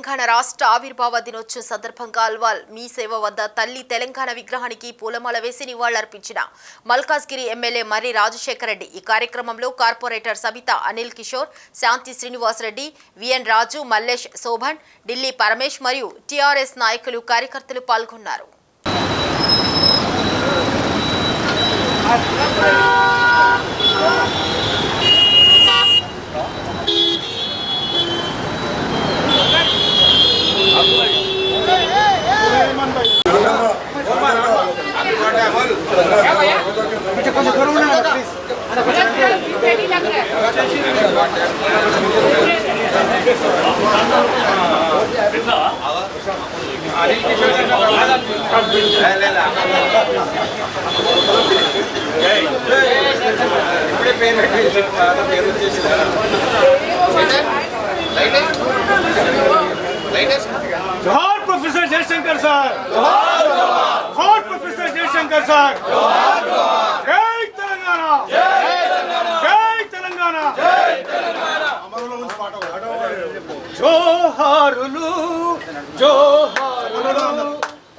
తెలంగాణ రాష్ట్ర ఆవిర్భావ దినోత్సవం సందర్భంగా అల్వాల్ మీ సేవ వద్ద తల్లి తెలంగాణ విగ్రహానికి పూలమాల వేసి నివాళులర్పించిన మల్కాజ్గిరి ఎమ్మెల్యే మర్రి రాజశేఖర రెడ్డి. ఈ కార్యక్రమంలో కార్పొరేటర్ సబితా అనిల్ కిషోర్, శాంతి శ్రీనివాస్ రెడ్డి, విఎన్ రాజు, మల్లేష్ శోభన్, ఢిల్లీ పరమేష్ మరియు టీఆర్ఎస్ నాయకులు కార్యకర్తలు పాల్గొన్నారు. जोहार प्रोफेसर जयशंकर सर, जोहार प्रोफेसर जयशंकर सर, जय तेलंगाना, जय तेलंगाना, जोहारुलु जोहारुलु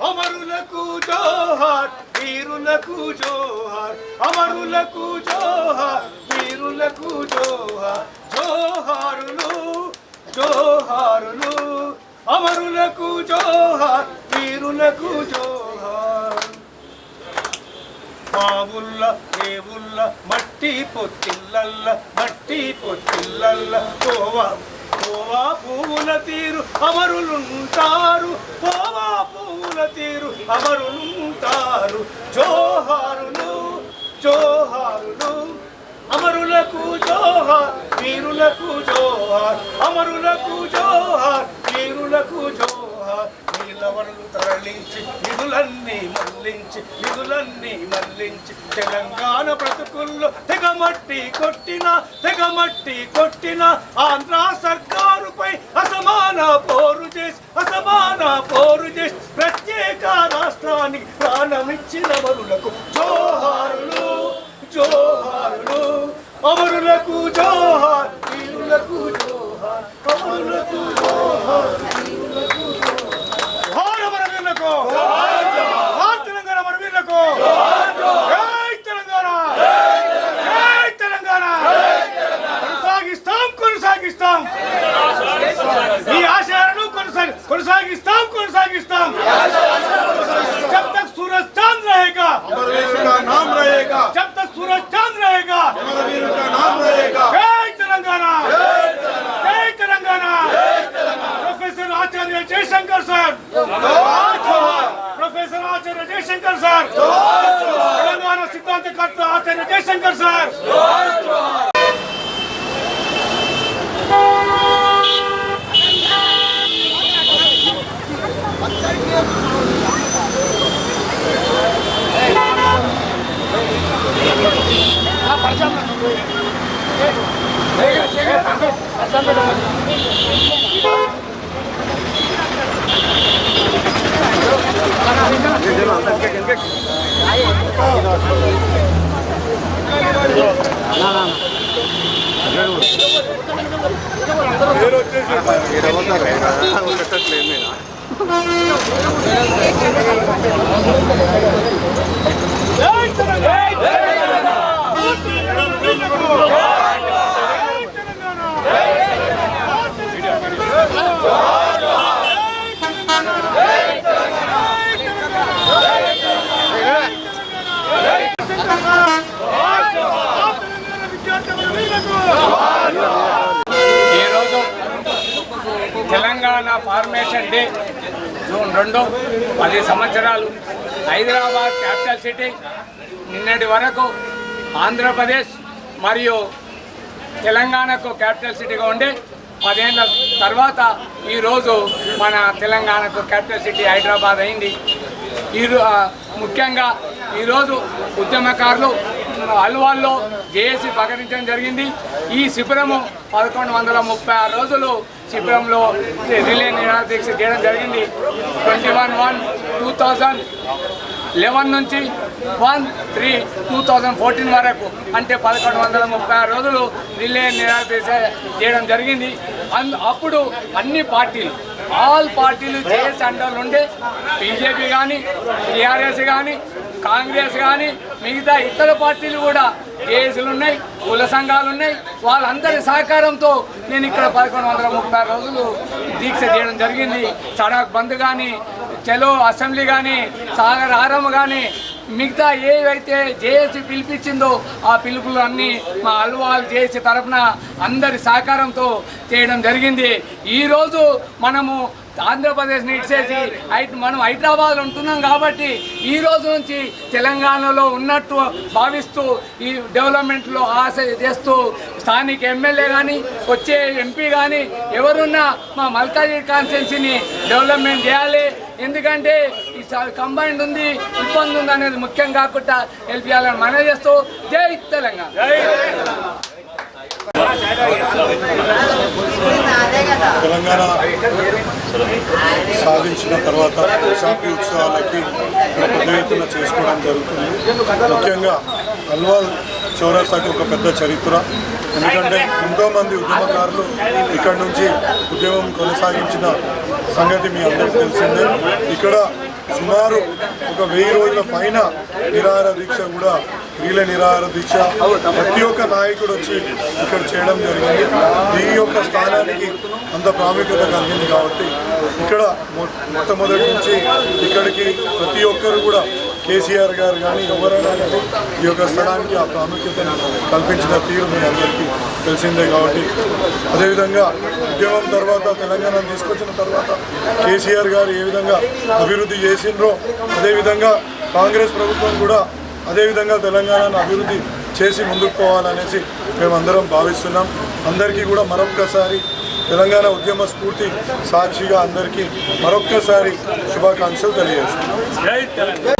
अमरुలకు जोहार, वीरुలకు जोहार, अमरुలకు जोहार, वीरुలకు जोहार, जोहारुलु जोहारुलु అమరులకు జోహార్, వీరులకు జోహార్. మావుల్ల దేవుల్ల మట్టి పొత్తిల్లల్ల, మట్టి పొత్తిల్లల్ల పోవా పోవా పువ్వుల తీరు అమరులుంటారు, పోవా పువ్వుల తీరు అమరులుంటారు. జోహారులు జోహారులు అమరులకు జోహార్, వీరులకు జోహార్, అమరులకు జోహార్, వీరులకు జోహార్. నీలవరులు తరలించి నిధులన్నీ మళ్లించి తెలంగాణ బ్రతుకుల్లో తెగమట్టి కొట్టిన ఆంధ్ర సర్కారుపై అసమాన పోరు చేసి ప్రత్యేక రాష్ట్రానికి ప్రాణమిచ్చిన అమరులకు జోహారులు జోహారులు, అమరులకు జోహార్, వీరులకు జోహార్, అమరులకు జోహార్, వీరులకు జోహార్. అమరవీరులకు జోహార్, తెలంగాణ అమరవీరులకు జై తెలంగాణ, జై తెలంగాణ. కొనసాగిస్తాం ఈ ఆశయాలను కొనసాగిస్తాం. जब तक सूरज चांद रहेगा अमरवीर का नाम रहेगा, जब तक सूरज चांद रहेगा अमरवीर का नाम रहेगा. जय तेलंगाना, जय Telangana. Professor Acharya Jayashankar sir, professor Acharya Jayashankar sir, Telangana सिद्धांतकर्ता Acharya Jayashankar sir. Telangana formation day June 2, 10 సంవత్సరాలు. హైదరాబాద్ క్యాపిటల్ సిటీ నిన్నటి వరకు ఆంధ్రప్రదేశ్ మరియు తెలంగాణకు క్యాపిటల్ సిటీగా ఉండి 10 ఏళ్ళ తర్వాత ఈరోజు మన తెలంగాణకు క్యాపిటల్ సిటీ హైదరాబాద్ అయింది. ముఖ్యంగా ఈరోజు ఉద్యమకారులు అల్వాల్లో జేఏసీ ప్రకటించడం జరిగింది. ఈ శిబిరము 1136 రోజులు శిబిరంలో రిలే నిరాదీక్ష చేయడం జరిగింది. 21/1/2011 నుంచి 1/3/2014 వరకు అంటే 1136 రోజులు రిలే నిరాదీక్ష చేయడం జరిగింది. అప్పుడు అన్ని పార్టీలు ఆల్ పార్టీలు జేఎస్ అండర్లు ఉండే బీజేపీ కానీ టీఆర్ఎస్ కానీ కాంగ్రెస్ కానీ మిగతా ఇతర పార్టీలు కూడా జేఏసీలు ఉన్నాయి, కుల సంఘాలు ఉన్నాయి. వాళ్ళందరి సహకారంతో నేను ఇక్కడ 1136 రోజులు దీక్ష చేయడం జరిగింది. సడక్ బంద్ కానీ, చలో అసెంబ్లీ కానీ, సాగర్ ఆరం కానీ, మిగతా ఏవైతే జేఏసీ పిలిపించిందో ఆ పిలుపులు అన్నీ మా అల్వాల్ జేఏసీ తరఫున అందరి సహకారంతో చేయడం జరిగింది. ఈరోజు మనము ఆంధ్రప్రదేశ్ని ఇచ్చేసి మనం హైదరాబాద్లో ఉంటున్నాం కాబట్టి ఈ రోజు నుంచి తెలంగాణలో ఉన్నట్టు భావిస్తూ ఈ డెవలప్మెంట్లో ఆశ చేస్తూ స్థానిక ఎమ్మెల్యే కానీ వచ్చే ఎంపీ కానీ ఎవరున్నా మా మల్కాజ్గిరి కాన్స్టిట్యున్సీని డెవలప్మెంట్ చేయాలి. ఎందుకంటే ఈ కంబైండ్ ఉంది, ఇబ్బంది ఉంది అనేది ముఖ్యం కాకుండా హెల్ప్ చేయాలని మనవి చేస్తూ జై తెలంగాణ. తెలంగాణ సాధించిన తర్వాత దశాబ్ది ఉత్సవాలకి పెద్ద ఎత్తున చేసుకోవడం జరుగుతుంది. ముఖ్యంగా అల్వాల్ చౌరస్తాకి ఒక పెద్ద చరిత్ర. ఎందుకంటే ఎంతోమంది ఉద్యమకారులు ఇక్కడి నుంచి ఉద్యమం కొనసాగించిన సంగతి మీ అందరికీ తెలిసిందే. ఇక్కడ సుమారు ఒక 1000 రోజుల పైన నిరాహార దీక్ష కూడా రీలే నిరాహార దీక్ష ప్రతి ఒక్క నాయకుడు వచ్చి ఇక్కడ చేయడం జరిగింది. ఈ యొక్క స్థానానికి అంత ప్రాముఖ్యత కలిగింది కాబట్టి ఇక్కడ మొట్టమొదటి నుంచి ఇక్కడికి ప్రతి ఒక్కరు కూడా కేసీఆర్ గారు కానీ ఎవరైనా కానీ ఈ యొక్క స్థలానికి ఆ ప్రాముఖ్యతను కల్పించిన తీరు మీ అందరికీ తెలిసిందే. కాబట్టి అదేవిధంగా ఉద్యమం తర్వాత తెలంగాణను తీసుకొచ్చిన తర్వాత కేసీఆర్ గారు ఏ విధంగా అభివృద్ధి చేసిండ్రో అదేవిధంగా కాంగ్రెస్ ప్రభుత్వం కూడా అదేవిధంగా తెలంగాణను అభివృద్ధి చేసి ముందుకు పోవాలనేసి మేమందరం భావిస్తున్నాం. అందరికీ కూడా మరొక్కసారి తెలంగాణ ఉద్యమ స్ఫూర్తి సాక్షిగా అందరికీ మరొక్కసారి శుభాకాంక్షలు తెలియజేస్తున్నాం.